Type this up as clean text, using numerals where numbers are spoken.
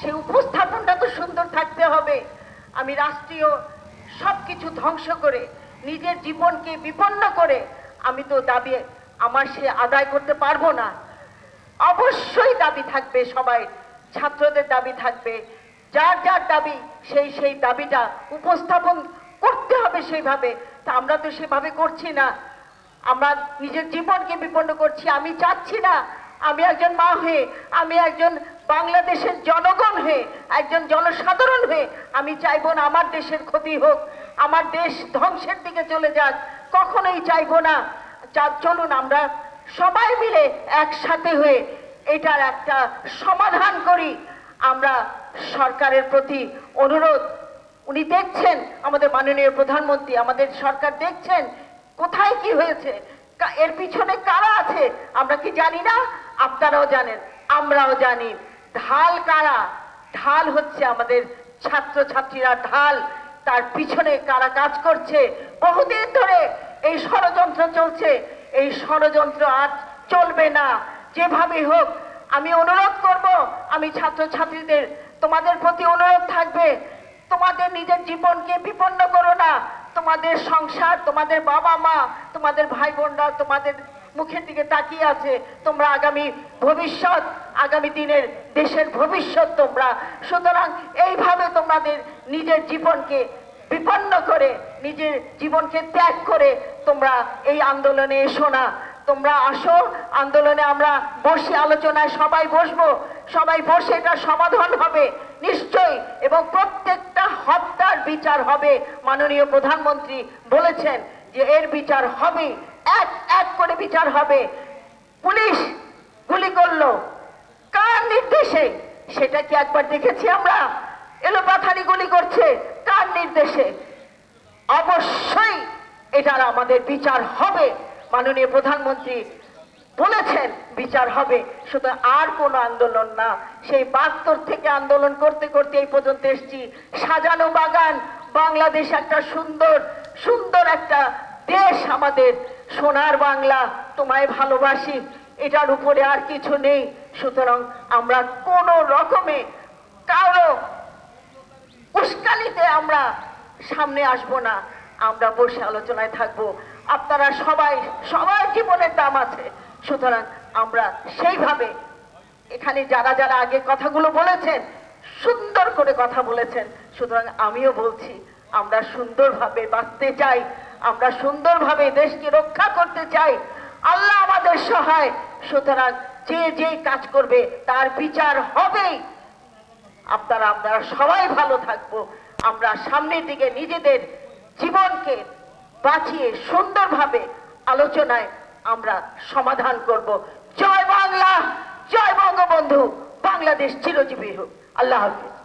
সেই উপস্থাপনটা তো সুন্দর থাকতে হবে। আমি রাষ্ট্রীয় সবকিছু ধ্বংস করে নিজের জীবনকে বিপন্ন করে আমি তো দাবি আমার সে আদায় করতে পারবো না। অবশ্যই দাবি থাকবে, সবাই ছাত্রদের দাবি থাকবে, যার যার দাবি সেই দাবিটা উপস্থাপন করতে হবে সেইভাবে। তা আমরা তো সেভাবে করছি না, আমরা নিজের জীবনকে বিপন্ন করছি। আমি চাচ্ছি না আমি একজন মা হয়ে, আমি একজন বাংলাদেশের জনগণ হয়ে, একজন জনসাধারণ হয়ে আমি চাইবো না আমার দেশের ক্ষতি হোক, আমার দেশ ধ্বংসের দিকে চলে যাক, কখনোই চাইবো না। চলুন আমরা সবাই মিলে একসাথে হয়ে এটার একটা সমাধান করি। আমরা সরকারের প্রতি অনুরোধ, উনি দেখছেন, আমাদের মাননীয় প্রধানমন্ত্রী, আমাদের সরকার দেখছেন কোথায় কি হয়েছে, এর পিছনে কারা আছে আমরা কি জানি না? আপনারাও জানেন, আমরাও জানি। ঢাল কারা? ঢাল হচ্ছে আমাদের ছাত্রছাত্রীরা ঢাল। তার পিছনে কারা কাজ করছে? বহুদিন ধরে এই ষড়যন্ত্র চলছে। এই ষড়যন্ত্র আর চলবে না, যেভাবে হোক। আমি অনুরোধ করব, আমি ছাত্রছাত্রীদের তোমাদের প্রতি অনুরোধ থাকবে, তোমাদের নিজের জীবনকে বিপন্ন করো না। তোমাদের সংসার, তোমাদের বাবা মা, তোমাদের ভাই বোনরা তোমাদের মুখের দিকে তাকিয়ে আছে। তোমরা আগামী ভবিষ্যৎ, আগামী দিনের দেশের ভবিষ্যৎ তোমরা। সুতরাং এইভাবে তোমাদের নিজের জীবনকে বিপন্ন করে, নিজের জীবনকে ত্যাগ করে তোমরা এই আন্দোলনে এসো না। তোমরা আসো আন্দোলনে, আমরা বসে আলোচনায় সবাই বসবো, সবাই বসে এটা সমাধান হবে নিশ্চয়ই, এবং প্রত্যেকটা হত্যার বিচার হবে। মাননীয় প্রধানমন্ত্রী বলেছেন যে এর বিচার হবে, এক এক করে বিচার হবে। পুলিশ গুলি করলো কার নির্দেশে? সেটা কি একবার দেখেছি আমরা? এলোপাথারি গুলি করছে কার নির্দেশে? অবশ্যই এটার আমাদের বিচার হবে। মাননীয় প্রধানমন্ত্রী বলেছেন বিচার হবে। শুধু আর কোন আন্দোলন না, সেই ৭২ থেকে আন্দোলন করতে করতে এই পর্যন্ত এসেছি। সাজানো বাগান বাংলাদেশ, একটা সুন্দর সুন্দর একটা দেশ আমাদের, সোনার বাংলা, তোমায় ভালোবাসি, এটার উপরে আর কিছু নেই। সুতরাং আমরা কোন রকমে কারো উস্কানিতে আমরা সামনে আসবো না, আমরা বসে আলোচনায় থাকবো। আপনারা সবাই, সবার জীবনের দাম আছে। সুতরাং আমরা সেইভাবে, এখানে যারা যারা আগে কথাগুলো বলেছেন সুন্দর করে কথা বলেছেন, সুতরাং আমিও বলছি আমরা সুন্দরভাবে বাঁচতে চাই, আমরা সুন্দরভাবে দেশকে রক্ষা করতে চাই। আল্লাহ আমাদের সহায়। সুতরাং যে যে কাজ করবে তার বিচার হবেই। আপনারা সবাই ভালো থাকবো। আমরা সামনের দিকে নিজেদের জীবনকে বাঁচিয়ে সুন্দরভাবে আলোচনায় আমরা সমাধান করব। জয় বাংলা, জয় বঙ্গবন্ধু, বাংলাদেশ চিরজীবী হোক। আল্লাহ হাফেজ।